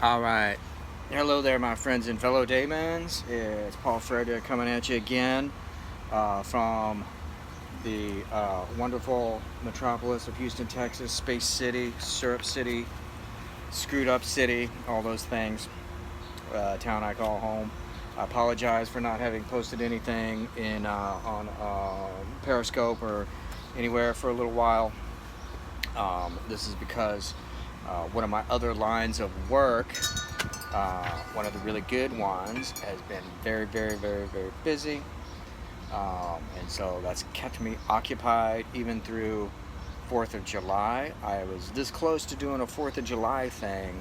Alright, hello there my friends and fellow daymans. It's Paul Friedrick coming at you again from the wonderful metropolis of Houston, Texas, Space City, Syrup City, Screwed Up City, all those things, town I call home. I apologize for not having posted anything on Periscope or anywhere for a little while. This is because one of my other lines of work, one of the really good ones, has been very, very, very, very busy. And so that's kept me occupied even through 4th of July. I was this close to doing a 4th of July thing.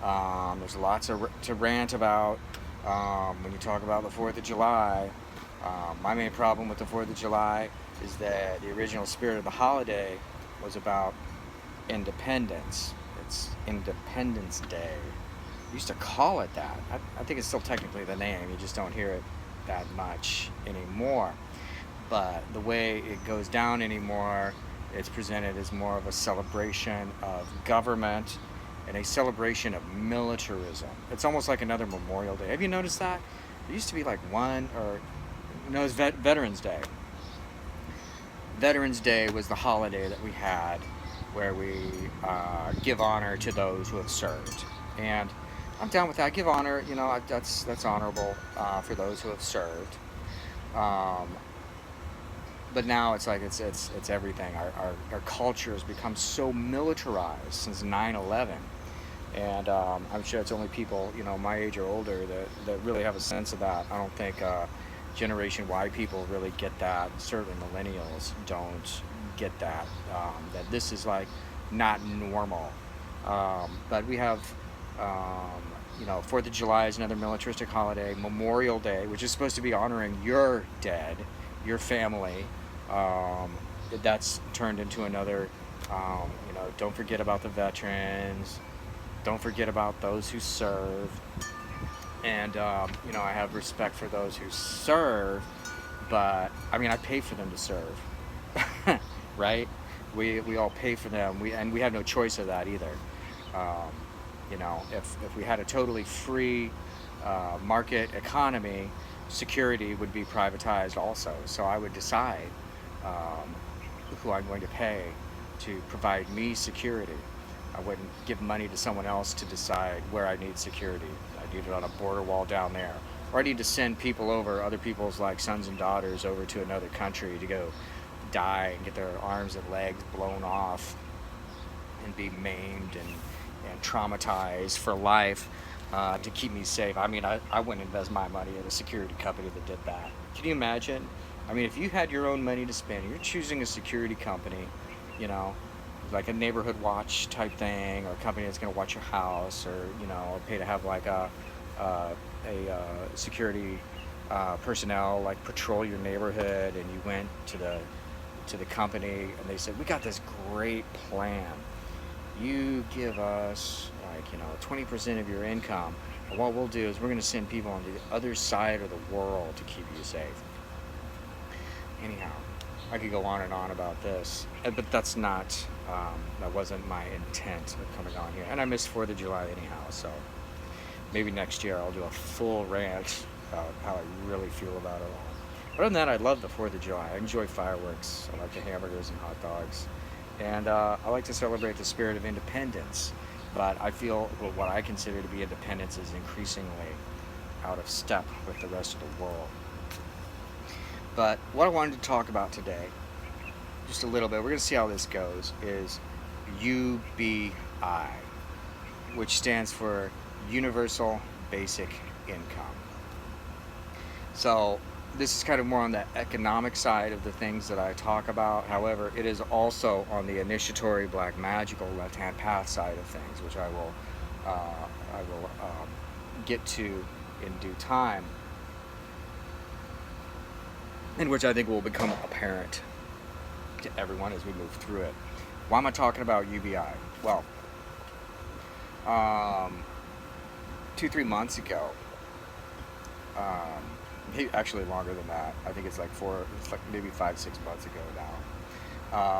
There's lots to rant about when you talk about the 4th of July. My main problem with the 4th of July is that the original spirit of the holiday was about independence. It's Independence Day. We used to call it that. I think it's still technically the name. You just don't hear it that much anymore. But the way it goes down anymore, it's presented as more of a celebration of government and a celebration of militarism. It's almost like another Memorial Day. Have you noticed that? There used to be like one, or no, it's Veterans Day. Veterans Day was the holiday that we had where we give honor to those who have served. And I'm down with that. Give honor, that's honorable for those who have served. But now it's like it's everything. Our culture has become so militarized since 9/11, and I'm sure it's only people my age or older that really have a sense of that. I don't think Generation Y people really get that. Certainly millennials don't get that. That this is like not normal. But we have 4th of July is another militaristic holiday. Memorial Day, which is supposed to be honoring your dead, your family. That's turned into another, don't forget about the veterans, don't forget about those who serve. And, I have respect for those who serve, but, I pay for them to serve, right? We all pay for them, and we have no choice of that either. If we had a totally free market economy, security would be privatized also. So I would decide who I'm going to pay to provide me security. I wouldn't give money to someone else to decide where I need security. I need it on a border wall down there. Or I need to send people over, other people's like sons and daughters over to another country to go die and get their arms and legs blown off and be maimed and traumatized for life to keep me safe. I wouldn't invest my money in a security company that did that. Can you imagine? If you had your own money to spend, you're choosing a security company, like a neighborhood watch type thing, or a company that's going to watch your house, or pay to have like a security personnel like patrol your neighborhood, and you went to the company and they said, we got this great plan. You give us 20% of your income, and what we'll do is we're going to send people on the other side of the world to keep you safe. Anyhow, I could go on and on about this, but that's not, that wasn't my intent of coming on here. And I missed 4th of July anyhow, so maybe next year I'll do a full rant about how I really feel about it all. Other than that, I love the 4th of July. I enjoy fireworks. I like the hamburgers and hot dogs. And I like to celebrate the spirit of independence. But I feel what I consider to be independence is increasingly out of step with the rest of the world. But what I wanted to talk about today, just a little bit, we're going to see how this goes, is UBI, which stands for Universal Basic Income. So this is kind of more on the economic side of the things that I talk about. However, it is also on the initiatory, black magical, left-hand path side of things, which I will get to in due time, and which I think will become apparent to everyone as we move through it. Why am I talking about UBI? Well, 2-3 months ago, actually longer than that. I think it's like maybe 5-6 months ago now.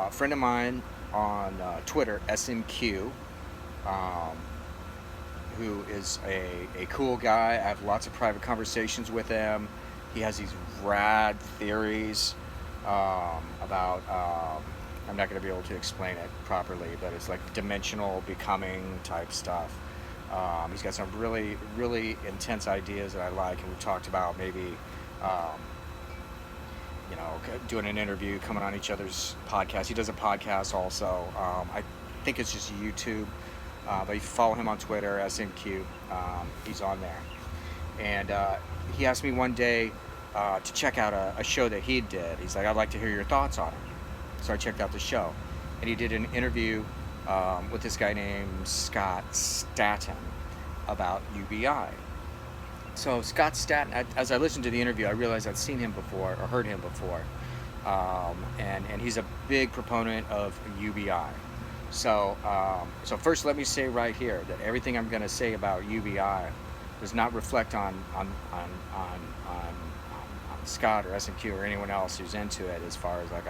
A friend of mine on Twitter, SMQ, who is a cool guy. I have lots of private conversations with him. He has these rad theories about, I'm not going to be able to explain it properly, but it's like dimensional becoming type stuff. He's got some really, really intense ideas that I like, and we've talked about maybe, um, doing an interview, coming on each other's podcast. He does a podcast also. I think it's just YouTube, but you follow him on Twitter, SNQ. He's on there. And he asked me one day to check out a show that he did. He's like, I'd like to hear your thoughts on it. So I checked out the show. And he did an interview with this guy named Scott Staton about UBI. So Scott Staton, as I listened to the interview, I realized I'd seen him before or heard him before. And he's a big proponent of UBI. So first let me say right here that everything I'm going to say about UBI does not reflect on Scott or SNQ or anyone else who's into it, as far as like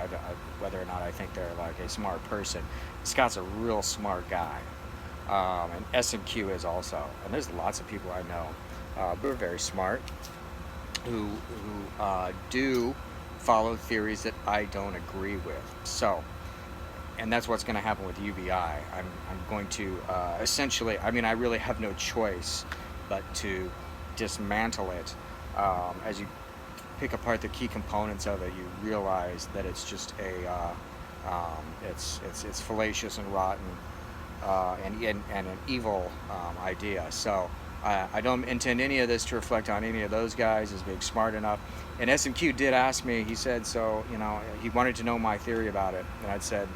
whether or not I think they're like a smart person. Scott's a real smart guy, and SNQ is also. And there's lots of people I know who are very smart, who do follow theories that I don't agree with. So, and that's what's going to happen with UBI. I'm going to essentially, I mean, I really have no choice but to dismantle it. As you pick apart the key components of it, you realize that it's just it's fallacious and rotten, and an evil idea. So I don't intend any of this to reflect on any of those guys as being smart enough. And SMQ did ask me, he said, so, he wanted to know my theory about it. And I'd said,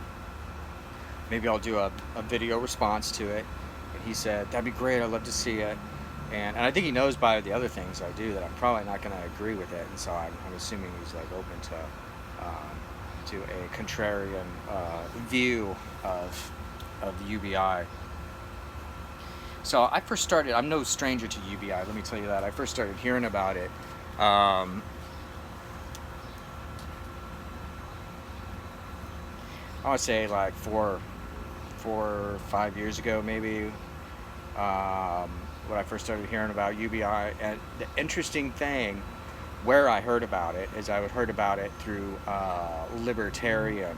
maybe I'll do a video response to it. And he said, that'd be great, I'd love to see it. And I think he knows by the other things I do that I'm probably not going to agree with it. And so I'm assuming he's like open to a contrarian view of UBI. So I first started, I'm no stranger to UBI, let me tell you that. I first started hearing about it I would say like 4 or 5 years ago, maybe, when I first started hearing about UBI. And the interesting thing where I heard about it is I would heard about it through libertarian,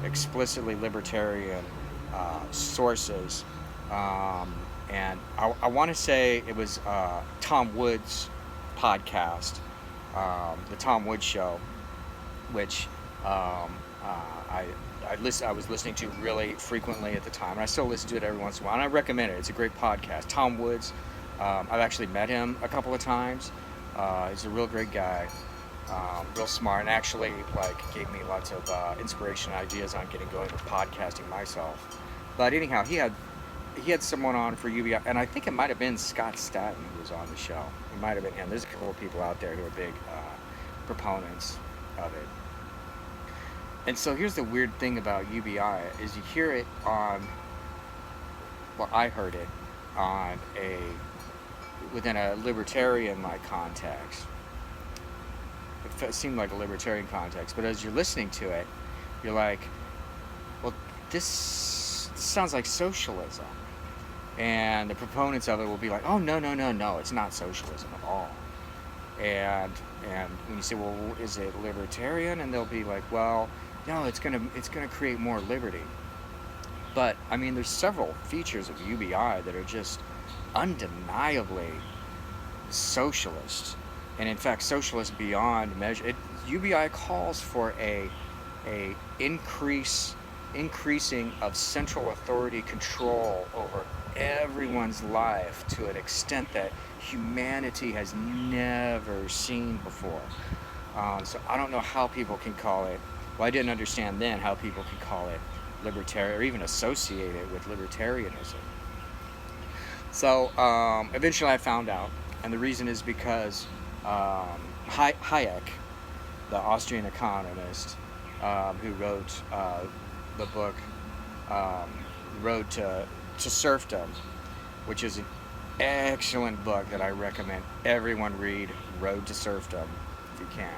explicitly libertarian sources. And I want to say it was Tom Woods' podcast, the Tom Woods Show, which I was listening to really frequently at the time, and I still listen to it every once in a while, and I recommend it. It's a great podcast. Tom Woods, I've actually met him a couple of times. He's a real great guy, real smart, and actually gave me lots of inspiration and ideas on getting going with podcasting myself. But anyhow, he had someone on for UBI, and I think it might have been Scott Staton who was on the show. It might have been him. There's a couple of people out there who are big proponents of it. And so here's the weird thing about UBI is you hear it on, well, I heard it on within a libertarian-like context. It seemed like a libertarian context, but as you're listening to it, you're like, well, this sounds like socialism. And the proponents of it will be like, oh, no, it's not socialism at all. And when you say, well, is it libertarian? And they'll be like, well, no, it's gonna create more liberty. But I mean, there's several features of UBI that are just undeniably socialist, and in fact, socialist beyond measure. UBI calls for a increasing of central authority control over everyone's life to an extent that humanity has never seen before. So I don't know how people can call it. Well, I didn't understand then how people can call it libertarian or even associate it with libertarianism. So eventually I found out, and the reason is because Hayek, the Austrian economist who wrote the book Road to Serfdom, which is an excellent book that I recommend everyone read, Road to Serfdom, if you can.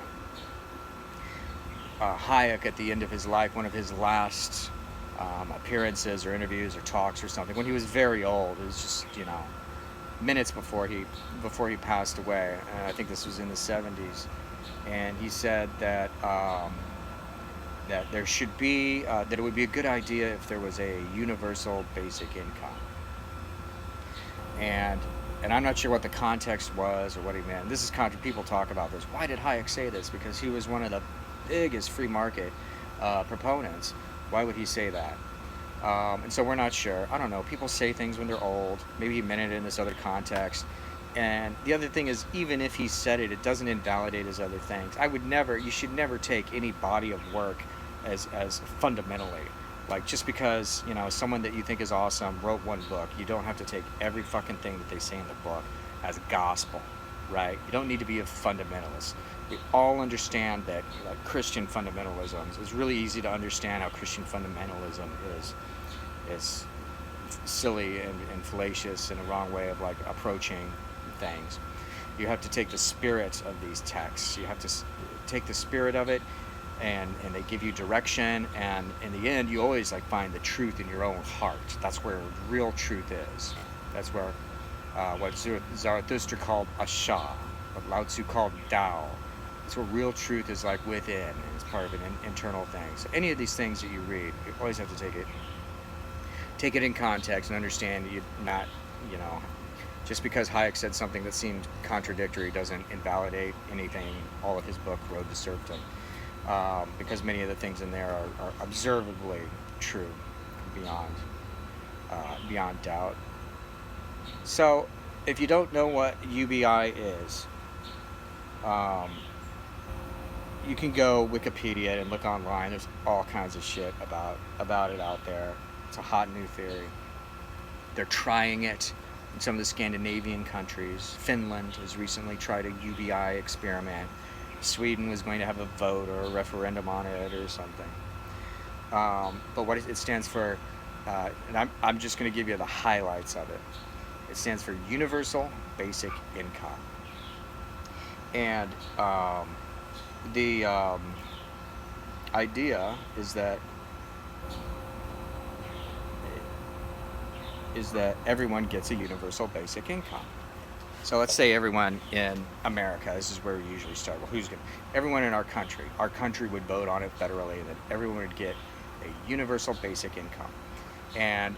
Hayek, at the end of his life, one of his last appearances or interviews or talks or something, when he was very old, it was just, minutes before he passed away, and I think this was in the 70s, and he said that that there should be that it would be a good idea if there was a universal basic income. And I'm not sure what the context was or what he meant. This is people talk about this. Why did Hayek say this? Because he was one of the biggest free market proponents. Why would he say that? And so we're not sure. I don't know. People say things when they're old. Maybe he meant it in this other context. And the other thing is, even if he said it, it doesn't invalidate his other things. You should never take any body of work as fundamentally. Like, just because, someone that you think is awesome wrote one book, you don't have to take every fucking thing that they say in the book as gospel, right? You don't need to be a fundamentalist. We all understand that, like, Christian fundamentalism, it's really easy to understand how Christian fundamentalism is silly and fallacious and a wrong way of, like, approaching things. You have to take the spirit of these texts. You have to take the spirit of it, and they give you direction, and in the end you always, like, find the truth in your own heart. That's where real truth is. That's where what Zarathustra called Asha, what Lao Tzu called Tao. That's where real truth is, like, within, and it's part of an internal thing. So any of these things that you read, you always have to take it in context and understand you not, just because Hayek said something that seemed contradictory doesn't invalidate anything all of his book, Road to Serfdom. Because many of the things in there are observably true beyond doubt. So if you don't know what UBI is, you can go Wikipedia and look online. There's all kinds of shit about it out there. It's a hot new theory. They're trying it in some of the Scandinavian countries. Finland has recently tried a UBI experiment. Sweden was going to have a vote or a referendum on it or something. But what it stands for, and I'm just going to give you the highlights of it. It stands for Universal Basic Income. And the idea is that everyone gets a universal basic income. So let's say everyone in America, this is where we usually start. Well, everyone in our country would vote on it federally, and that everyone would get a universal basic income. And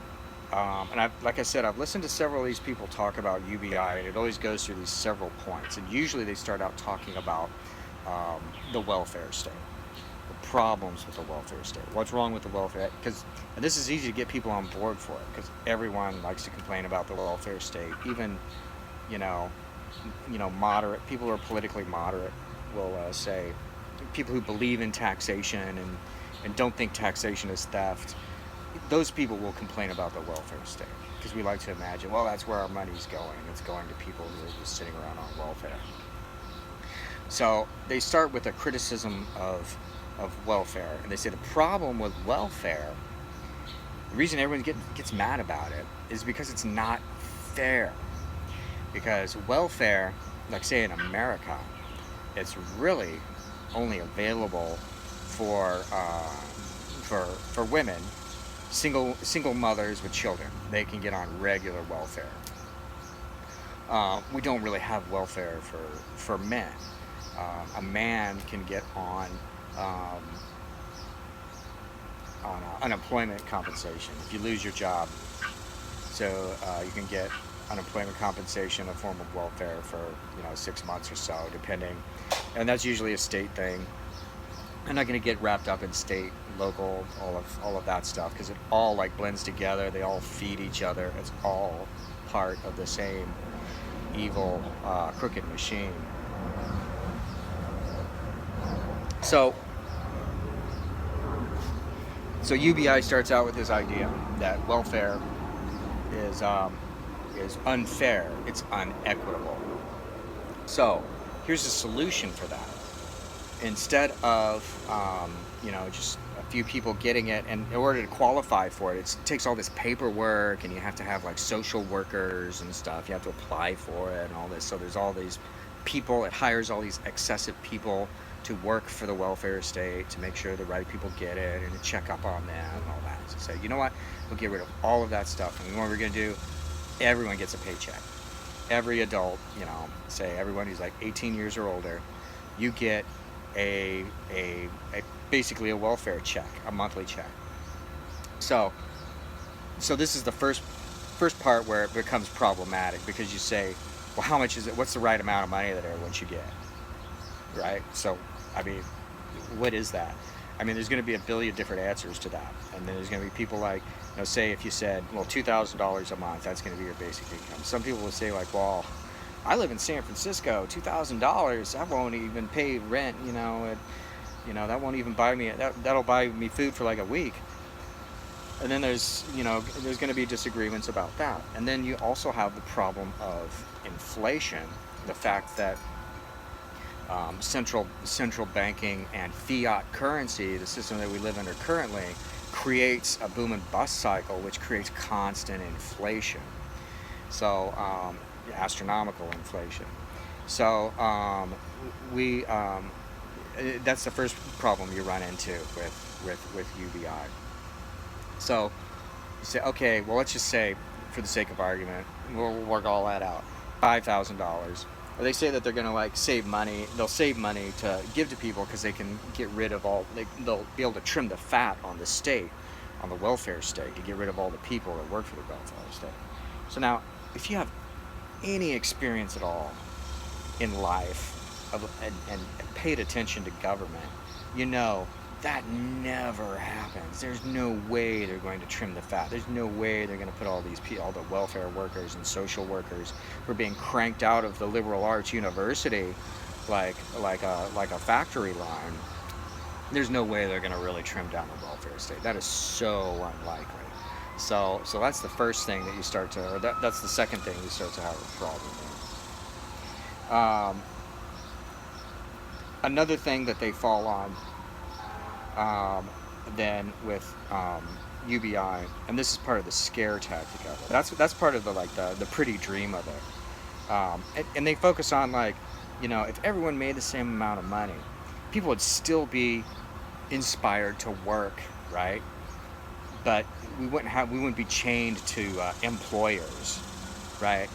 like I said, I've listened to several of these people talk about UBI, and it always goes through these several points. And usually they start out talking about the welfare state, the problems with the welfare state, what's wrong with the welfare, and this is easy to get people on board for it, because everyone likes to complain about the welfare state. Even moderate people who are politically moderate will say, people who believe in taxation and don't think taxation is theft, those people will complain about the welfare state, because we like to imagine, well, that's where our money's going. It's going to people who are just sitting around on welfare. So they start with a criticism of welfare, and they say the problem with welfare, the reason everyone gets mad about it, is because it's not fair. Because welfare, like, say in America, it's really only available for women, single mothers with children. They can get on regular welfare. We don't really have welfare for men. A man can get on unemployment compensation if you lose your job. So you can get unemployment compensation, a form of welfare for 6 months or so, depending, and that's usually a state thing. I'm not going to get wrapped up in state, local, all of that stuff, because it all, like, blends together. They all feed each other. It's all part of the same evil, crooked machine. So UBI starts out with this idea that welfare is unfair, it's unequitable. So here's a solution for that. Instead of just a few people getting it, and in order to qualify for it, it takes all this paperwork, and you have to have, like, social workers and stuff. You have to apply for it and all this. So there's all these people. It hires all these excessive people to work for the welfare state to make sure the right people get it and to check up on them and all that. So you know what? We'll get rid of all of that stuff, and what we're going to do, everyone gets a paycheck. every adult, say everyone who's like 18 years or older, you get a basically a welfare check, a monthly check. So this is the first part where it becomes problematic, because you say, well, how much is it? What's the right amount of money that everyone should get, right? So, I mean, what is that? I mean, there's going to be a billion different answers to that. And then there's going to be people like, say if you said, well, $2,000 a month, that's going to be your basic income. Some people will say like, well, I live in San Francisco, $2,000, that won't even pay rent, that won't even buy me, that'll buy me food for like a week. And then there's going to be disagreements about that. And then you also have the problem of inflation, the fact that central banking and fiat currency, the system that we live under currently, creates a boom and bust cycle, which creates constant inflation. So astronomical inflation. So that's the first problem you run into with UBI. So you say, okay, well, let's just say, for the sake of argument, we'll work all that out, $5,000. Or they say that they're going to save money. They'll save money to give to people because they can get rid of they'll be able to trim the fat on the state, on the welfare state, to get rid of all the people that work for the welfare state. So now, if you have any experience at all in life and paid attention to government, that never happens. There's no way they're going to trim the fat. There's no way they're going to put all the welfare workers and social workers who are being cranked out of the liberal arts university like a factory line. There's no way they're going to really trim down the welfare state. That is so unlikely. So that's the first thing that you start to, or that's the second thing you start to have a problem with. Another thing that they fall on then with UBI, and this is part of the scare tactic of it. That's part of the pretty dream of it. And they focus on if everyone made the same amount of money, people would still be inspired to work, right? But we wouldn't be chained to employers, right?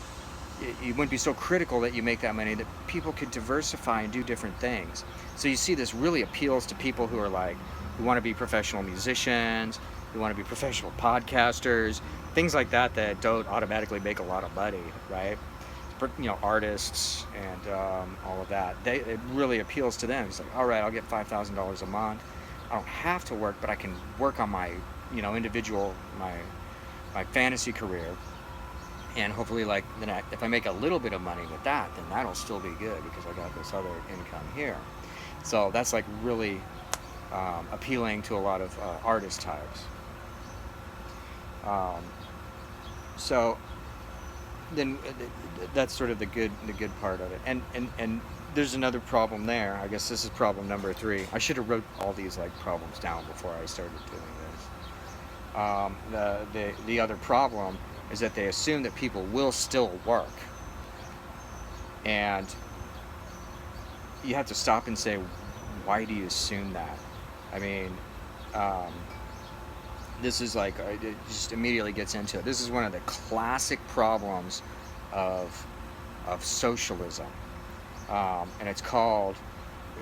You wouldn't be so critical that you make that money, that people could diversify and do different things. So you see, this really appeals to people who are who want to be professional musicians, who want to be professional podcasters, things like that don't automatically make a lot of money, right? Artists and all of that. It really appeals to them. It's like, all right, I'll get $5,000 a month. I don't have to work, but I can work on my, individual, my fantasy career. And hopefully, if I make a little bit of money with that, then that'll still be good because I got this other income here. So that's really appealing to a lot of artist types. So then that's sort of the good part of it. And there's another problem there. I guess this is problem number 3. I should have wrote all these problems down before I started doing this. The other problem is that they assume that people will still work. And you have to stop and say, why do you assume that? I mean, this is it just immediately gets into it. This is one of the classic problems of socialism. And it's called,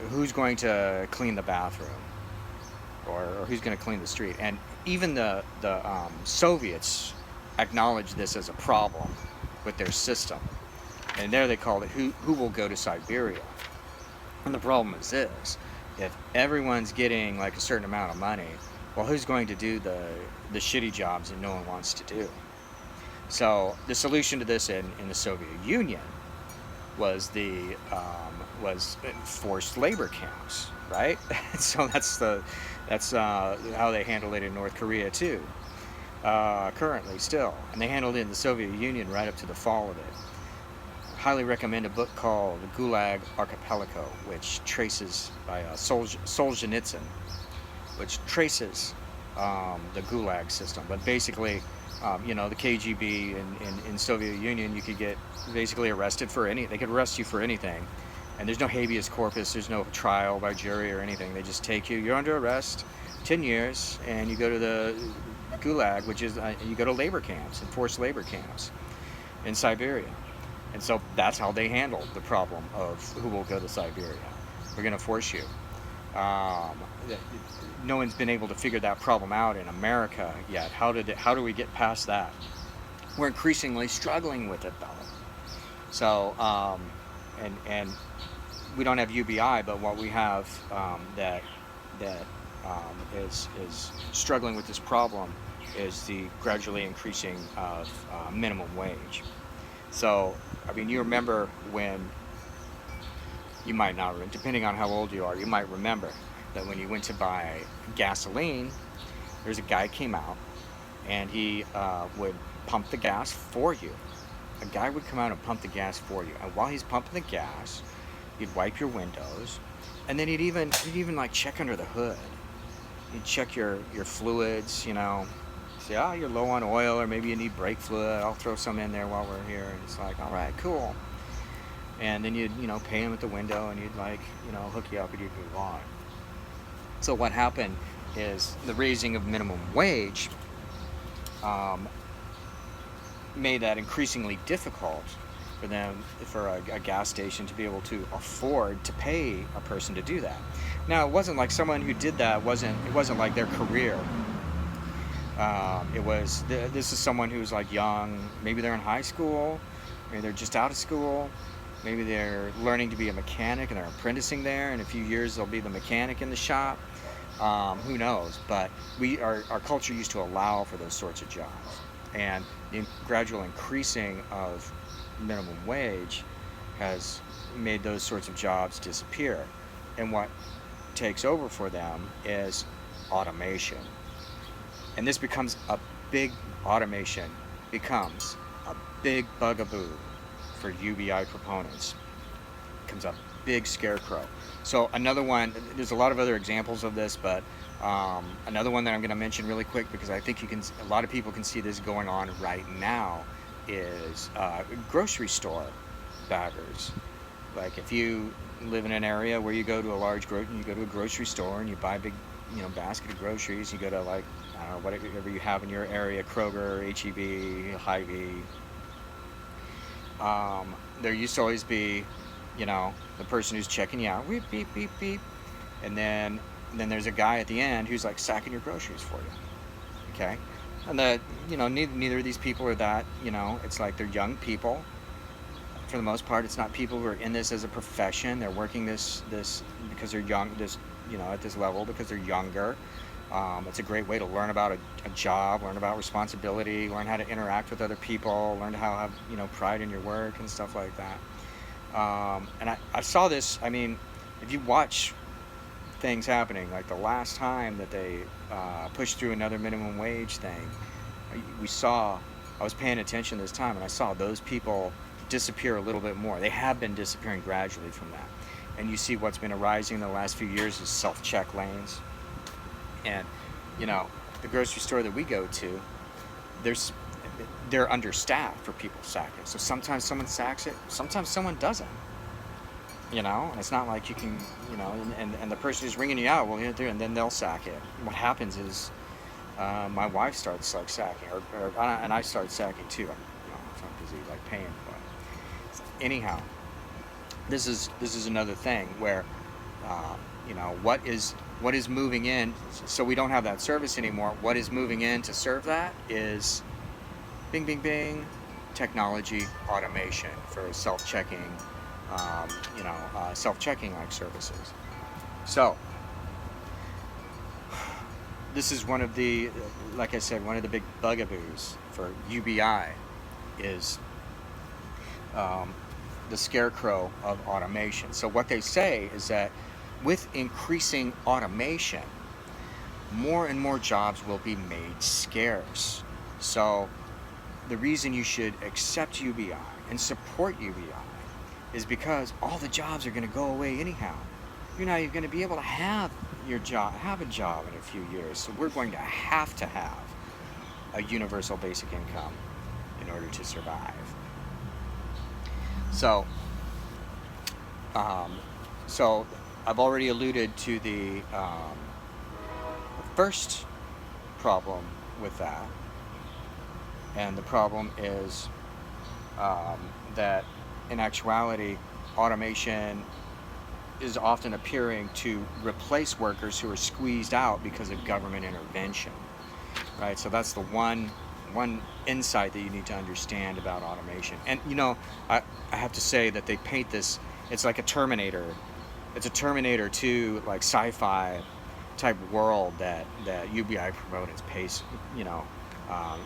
who's going to clean the bathroom? Or who's going to clean the street? And even the Soviets acknowledge this as a problem with their system. And there they call it, who will go to Siberia? And the problem is this: if everyone's getting a certain amount of money, well, who's going to do the shitty jobs that no one wants to do? So the solution to this in the Soviet Union was forced labor camps, right? So that's how they handle it in North Korea too. Currently still, and they handled it in the Soviet Union right up to the fall of it. Highly recommend a book called The Gulag Archipelago, which traces by Solzhenitsyn, which traces the Gulag system. But basically, the KGB in Soviet Union, you could get basically arrested for they could arrest you for anything, and there's no habeas corpus, there's no trial by jury or anything. They just take you, you're under arrest, 10 years, and you go to the Gulag, which is you go to labor camps, enforced labor camps in Siberia. And so that's how they handled the problem of who will go to Siberia. We're going to force you. Um, no one's been able to figure that problem out in America yet. How do we get past that? We're increasingly struggling with it though. So, and we don't have UBI, but what we have that is struggling with this problem is the gradually increasing of minimum wage. So, I mean, you remember when, you might not, depending on how old you are, you might remember that when you went to buy gasoline, there's a guy came out and he would pump the gas for you. A guy would come out and pump the gas for you. And while he's pumping the gas, he'd wipe your windows, and then he'd even like check under the hood. He'd check your fluids, you know, say, oh, you're low on oil, or maybe you need brake fluid. I'll throw some in there while we're here. And it's like, all right, cool. And then you'd, pay him at the window, and you'd like, hook you up, and you'd move on. So what happened is the raising of minimum wage made that increasingly difficult for them, for a gas station to be able to afford to pay a person to do that. Now, it wasn't like someone who did that, it wasn't like their career. This is someone who's like young, maybe they're in high school, maybe they're just out of school, maybe they're learning to be a mechanic and they're apprenticing there. In a few years, they'll be the mechanic in the shop. Who knows? But our culture used to allow for those sorts of jobs. And the gradual increasing of minimum wage has made those sorts of jobs disappear. And what takes over for them is automation. And this becomes a big bugaboo for UBI proponents. It becomes a big scarecrow. So another one, there's a lot of other examples of this, but another one that I'm going to mention really quick, because I think a lot of people can see this going on right now, is grocery store baggers. Like if you live in an area where you go to a grocery store and you buy a big, basket of groceries, you go to like, I don't know, whatever you have in your area, Kroger, H-E-B, Hy-Vee. There used to always be, the person who's checking you out, beep, beep, beep, beep. And then there's a guy at the end who's like sacking your groceries for you. Okay? And neither of these people are that, it's like they're young people. For the most part, it's not people who are in this as a profession. They're working this because they're young, at this level because they're younger. It's a great way to learn about a job, learn about responsibility, learn how to interact with other people, learn how to have, pride in your work and stuff like that. And I saw this, I mean, if you watch things happening, like the last time that they pushed through another minimum wage thing, I was paying attention this time, and I saw those people disappear a little bit more. They have been disappearing gradually from that. And you see what's been arising in the last few years is self-check lanes. And, the grocery store that we go to, they're understaffed for people sacking. So sometimes someone sacks it, sometimes someone doesn't. And it's not like you can, and the person who's ringing you out will get there, and then they'll sack it. And what happens is my wife starts like sacking, and I start sacking too. I'm busy like paying. But anyhow, this is another thing where what is moving in, so we don't have that service anymore. What is moving in to serve that is bing, bing, bing, technology, automation for self-checking, self-checking like services. So this is one of the, like I said, one of the big bugaboos for UBI is the scarecrow of automation. So what they say is that with increasing automation, more and more jobs will be made scarce. So the reason you should accept UBI and support UBI is because all the jobs are going to go away anyhow. You're not even going to be able to have a job in a few years. So we're going to have a universal basic income in order to survive. So I've already alluded to the first problem with that, and the problem is that in actuality, automation is often appearing to replace workers who are squeezed out because of government intervention, right? So that's the one insight that you need to understand about automation. And I have to say that they paint this, it's like a Terminator. It's a Terminator 2 like sci-fi type world that UBI proponents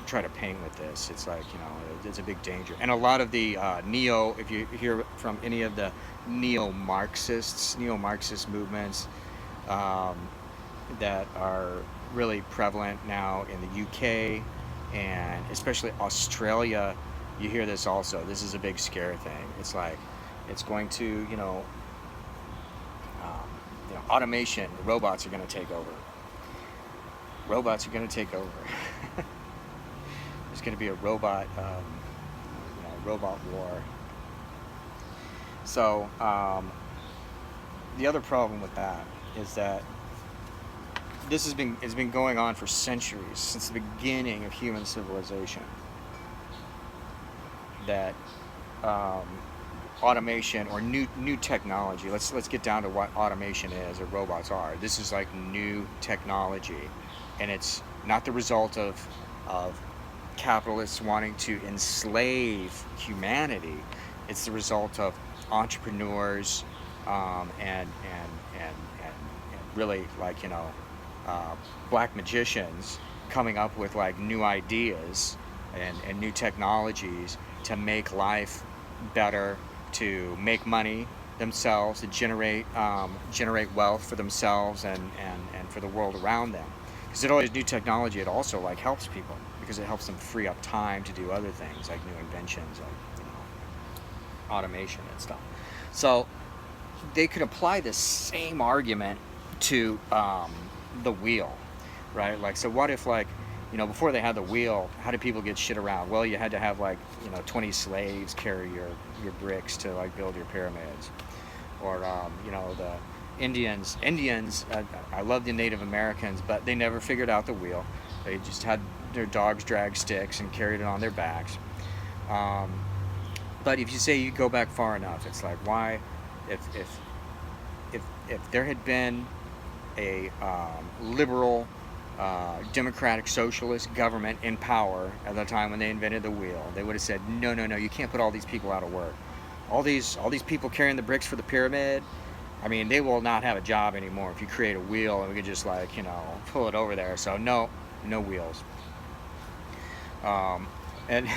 try to paint with this. It's like, it's a big danger. And a lot of the if you hear from any of the neo-Marxist movements that are really prevalent now in the UK and especially Australia, you hear this also. This is a big scare thing. It's like, it's going to, automation, the robots are going to take over. Robots are going to take over. There's going to be a robot war. So the other problem with that is that this has been going on for centuries, since the beginning of human civilization. That automation or new technology. Let's get down to what automation is or robots are. This is like new technology, and it's not the result of capitalists wanting to enslave humanity. It's the result of entrepreneurs and really like black magicians coming up with like new ideas and new technologies to make life better, to make money themselves, to generate wealth for themselves and for the world around them. Because new technology, it also like helps people because it helps them free up time to do other things like new inventions, like automation and stuff. So they could apply this same argument to the wheel, right? Like, so what if like, before they had the wheel, how did people get shit around? Well, you had to have like, 20 slaves carry your bricks to like build your pyramids. Or, the Indians, I love the Native Americans, but they never figured out the wheel. They just had their dogs drag sticks and carried it on their backs. But if you say you go back far enough, it's like, why, if there had been a liberal, democratic, socialist government in power at the time when they invented the wheel, they would have said, no, you can't put all these people out of work. All these people carrying the bricks for the pyramid, I mean, they will not have a job anymore if you create a wheel and we could just like, pull it over there. So no wheels. And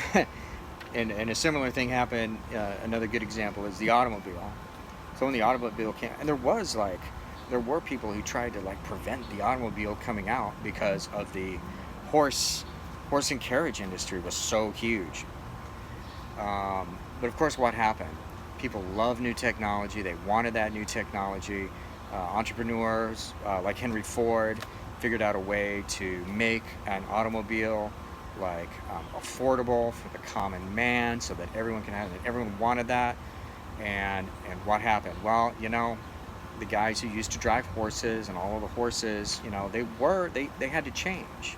and a similar thing happened. Another good example is the automobile. So when the automobile came, and there were people who tried to like prevent the automobile coming out because of the horse and carriage industry was so huge. But of course, what happened? People love new technology. They wanted that new technology. Entrepreneurs like Henry Ford figured out a way to make an automobile like affordable for the common man, so that everyone can have it. Everyone wanted that, and what happened? Well, the guys who used to drive horses and all of the horses, they had to change.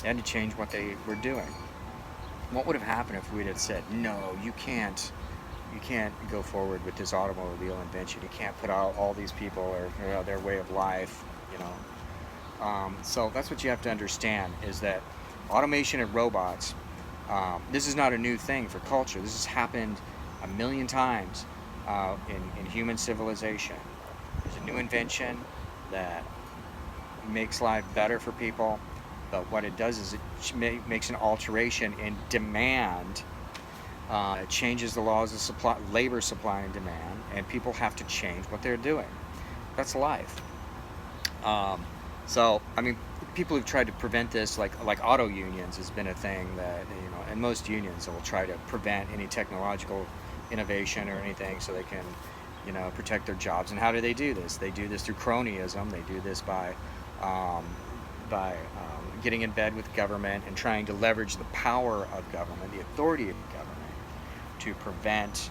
They had to change what they were doing. What would have happened if we'd have said, no, you can't go forward with this automobile invention. You can't put out all these people or their way of life, So that's what you have to understand, is that automation and robots, this is not a new thing for culture. This has happened a million times in human civilization. There's a new invention that makes life better for people, but what it does is it makes an alteration in demand. It changes the laws of labor supply and demand, and people have to change what they're doing. That's life. So, I mean, people who've tried to prevent this, like auto unions has been a thing that, and most unions will try to prevent any technological innovation or anything so they can, protect their jobs. And how do they do this? They do this through cronyism. They do this by getting in bed with government and trying to leverage the power of government, the authority of government, to prevent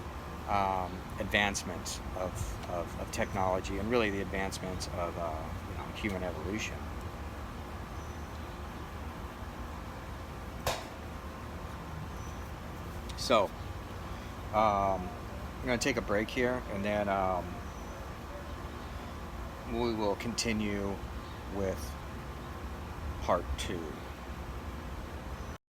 advancement of technology and really the advancement of human evolution. So I'm going to take a break here, and then we will continue with part 2.